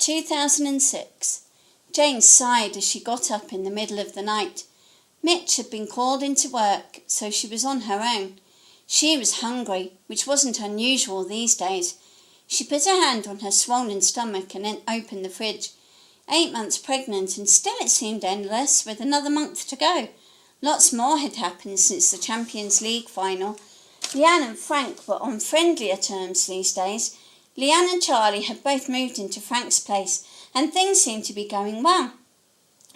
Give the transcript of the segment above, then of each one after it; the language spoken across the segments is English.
2006. Jane sighed as she got up in the middle of the night. Mitch had been called into work, so she was on her own. She was hungry, which wasn't unusual these days. She put her hand on her swollen stomach and then opened the fridge. 8 months pregnant, and still it seemed endless, with another month to go. Lots more had happened since the Champions League final. Leanne and Frank were on friendlier terms these days. Leanne and Charlie had both moved into Frank's place, and things seemed to be going well.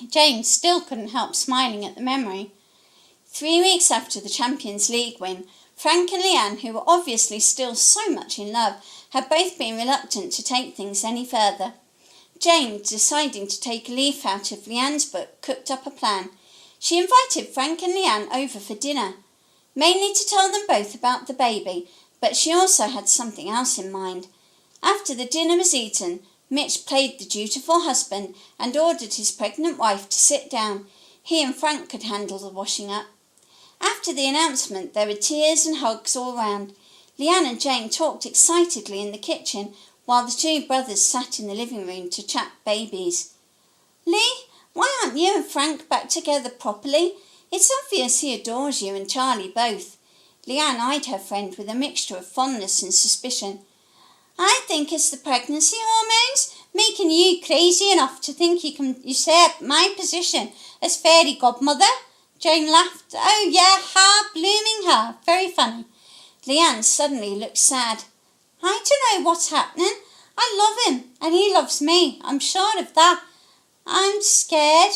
Jane still couldn't help smiling at the memory. 3 weeks after the Champions League win, Frank and Leanne, who were obviously still so much in love, had both been reluctant to take things any further. Jane, deciding to take a leaf out of Leanne's book, cooked up a plan. She invited Frank and Leanne over for dinner, mainly to tell them both about the baby, but she also had something else in mind. After the dinner was eaten, Mitch played the dutiful husband and ordered his pregnant wife to sit down. He and Frank could handle the washing up. After the announcement, there were tears and hugs all round. Leanne and Jane talked excitedly in the kitchen, while the two brothers sat in the living room to chat babies. "Lee, why aren't you and Frank back together properly? It's obvious he adores you and Charlie both." Leanne eyed her friend with a mixture of fondness and suspicion. "I think it's the pregnancy hormones making you crazy enough to think you can usurp my position as fairy godmother." Jane laughed. "Oh yeah, ha, blooming ha, very funny." Leanne suddenly looked sad. "I don't know what's happening. I love him and he loves me. I'm sure of that. I'm scared."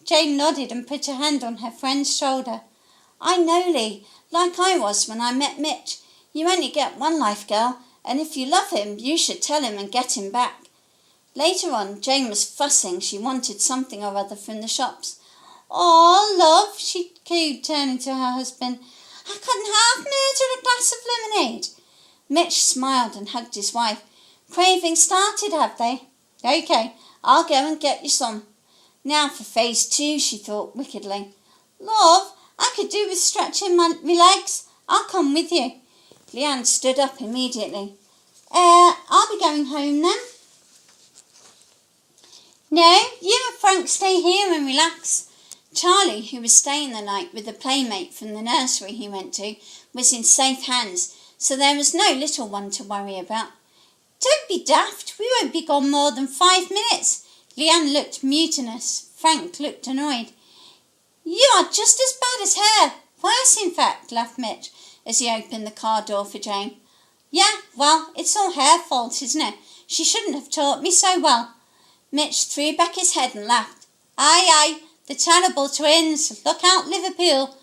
Jane nodded and put her hand on her friend's shoulder. "I know, Lee, like I was when I met Mitch. You only get one life, girl, and if you love him, you should tell him and get him back." Later on, Jane was fussing. She wanted something or other from the shops. "Oh, love," she cooed, turning to her husband, "I couldn't half murder a glass of lemonade." Mitch smiled and hugged his wife. "Cravings started, have they? OK, I'll go and get you some." Now for phase 2, she thought wickedly. "Love, I could do with stretching my legs. I'll come with you." Leanne stood up immediately. I'll be going home then." "No, you and Frank stay here and relax." Charlie, who was staying the night with a playmate from the nursery he went to, was in safe hands, so there was no little one to worry about. "Don't be daft. We won't be gone more than 5 minutes." Leanne looked mutinous. Frank looked annoyed. "You are just as bad as her. Worse, in fact," laughed Mitch as he opened the car door for Jane. "Yeah, well, it's all her fault, isn't it? She shouldn't have taught me so well." Mitch threw back his head and laughed. "Aye, aye, the terrible twins. Look out, Liverpool."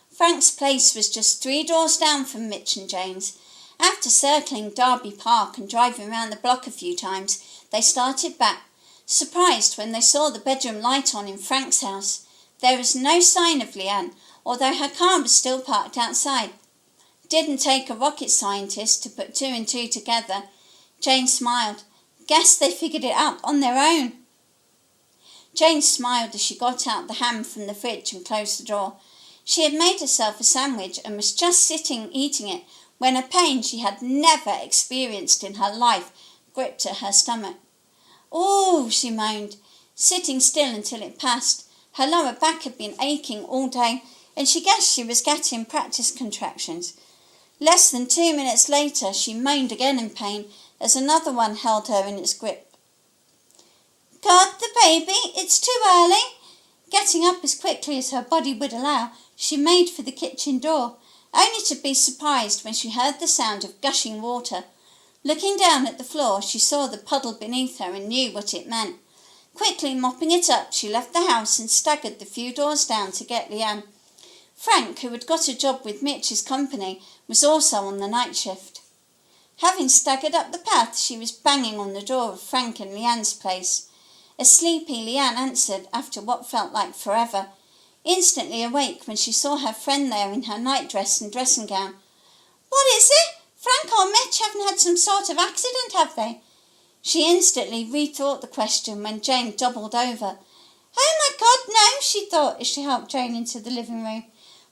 Frank's place was just 3 doors down from Mitch and Jane's. After circling Derby Park and driving round the block a few times, they started back, surprised when they saw the bedroom light on in Frank's house. There was no sign of Leanne, although her car was still parked outside. Didn't take a rocket scientist to put 2 and 2 together. Jane smiled. "Guess they figured it out on their own." Jane smiled as she got out the ham from the fridge and closed the door. She had made herself a sandwich and was just sitting eating it when a pain she had never experienced in her life gripped at her stomach. "Oh," she moaned, sitting still until it passed. Her lower back had been aching all day, and she guessed she was getting practice contractions. Less than 2 minutes later, she moaned again in pain as another one held her in its grip. "Got the baby? It's too early." Getting up as quickly as her body would allow, she made for the kitchen door, only to be surprised when she heard the sound of gushing water. Looking down at the floor, she saw the puddle beneath her and knew what it meant. Quickly mopping it up, she left the house and staggered the few doors down to get Leanne. Frank, who had got a job with Mitch's company, was also on the night shift. Having staggered up the path, she was banging on the door of Frank and Leanne's place. A sleepy Leanne answered after what felt like forever, instantly awake when she saw her friend there in her nightdress and dressing gown. "What is it? Frank or Mitch haven't had some sort of accident, have they?" She instantly rethought the question when Jane doubled over. "Oh my God, no," she thought as she helped Jane into the living room.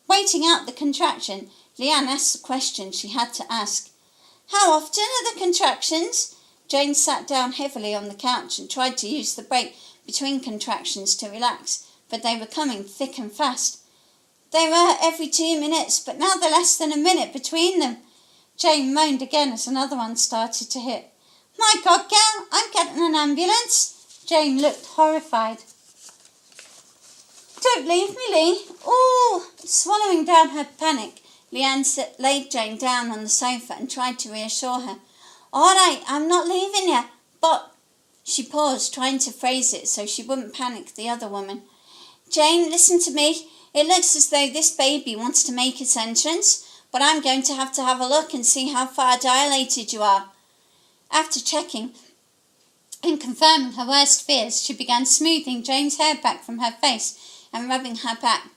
Waiting out the contraction, Leanne asked the question she had to ask. "How often are the contractions?" Jane sat down heavily on the couch and tried to use the break between contractions to relax, but they were coming thick and fast. They were every 2 minutes, but now they're less than a minute between them. Jane moaned again as another one started to hit. My God, gal, I'm getting an ambulance. Jane looked horrified. Don't leave me, Lee. Oh! Swallowing down her panic, Leanne laid Jane down on the sofa and tried to reassure her. All right, I'm not leaving you, but... She paused, trying to phrase it so she wouldn't panic the other woman. Jane, listen to me. It looks as though this baby wants to make its entrance, but I'm going to have a look and see how far dilated you are. After checking and confirming her worst fears, she began smoothing Jane's hair back from her face and rubbing her back.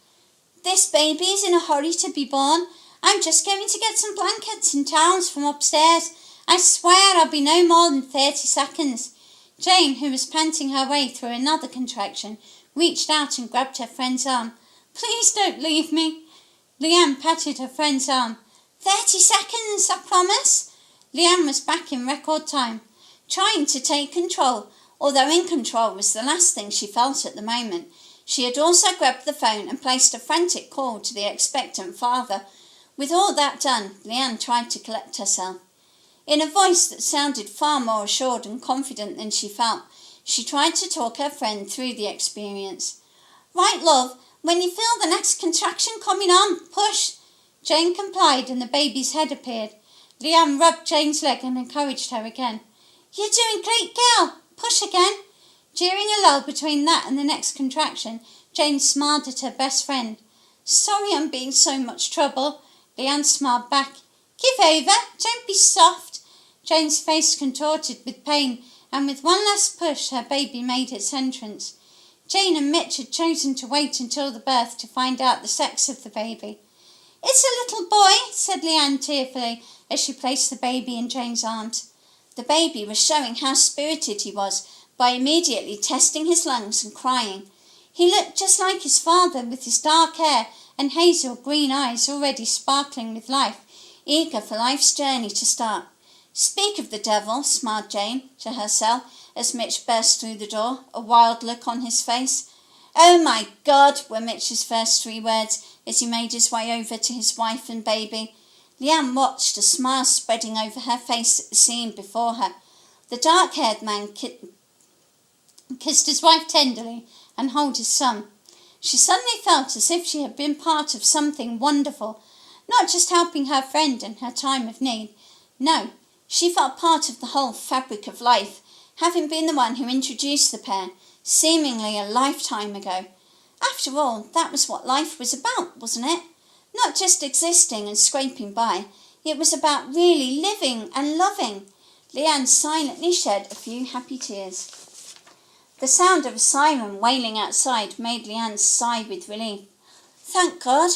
This baby is in a hurry to be born. I'm just going to get some blankets and towels from upstairs. I swear I'll be no more than 30 seconds. Jane, who was panting her way through another contraction, reached out and grabbed her friend's arm. Please don't leave me. Leanne patted her friend's arm. 30 seconds, I promise. Leanne was back in record time, trying to take control, although in control was the last thing she felt at the moment. She had also grabbed the phone and placed a frantic call to the expectant father. With all that done, Leanne tried to collect herself. In a voice that sounded far more assured and confident than she felt, she tried to talk her friend through the experience. Right, love, when you feel the next contraction coming on, push. Jane complied and the baby's head appeared. Leanne rubbed Jane's leg and encouraged her again. You're doing great, girl. Push again. During a lull between that and the next contraction, Jane smiled at her best friend. Sorry I'm being so much trouble. Leanne smiled back. Give over. Don't be soft. Jane's face contorted with pain, and with one last push her baby made its entrance. Jane and Mitch had chosen to wait until the birth to find out the sex of the baby. It's a little boy, said Leanne tearfully as she placed the baby in Jane's arms. The baby was showing how spirited he was by immediately testing his lungs and crying. He looked just like his father, with his dark hair and hazel green eyes already sparkling with life, eager for life's journey to start. Speak of the devil, smiled Jane to herself as Mitch burst through the door, a wild look on his face. Oh my God, were Mitch's first 3 words as he made his way over to his wife and baby. Leanne watched, a smile spreading over her face at the scene before her. The dark-haired man kissed his wife tenderly and held his son. She suddenly felt as if she had been part of something wonderful, not just helping her friend in her time of need. No, she felt part of the whole fabric of life, having been the one who introduced the pair, seemingly a lifetime ago. After all, that was what life was about, wasn't it? Not just existing and scraping by. It was about really living and loving. Leanne silently shed a few happy tears. The sound of a siren wailing outside made Leanne sigh with relief. Thank God.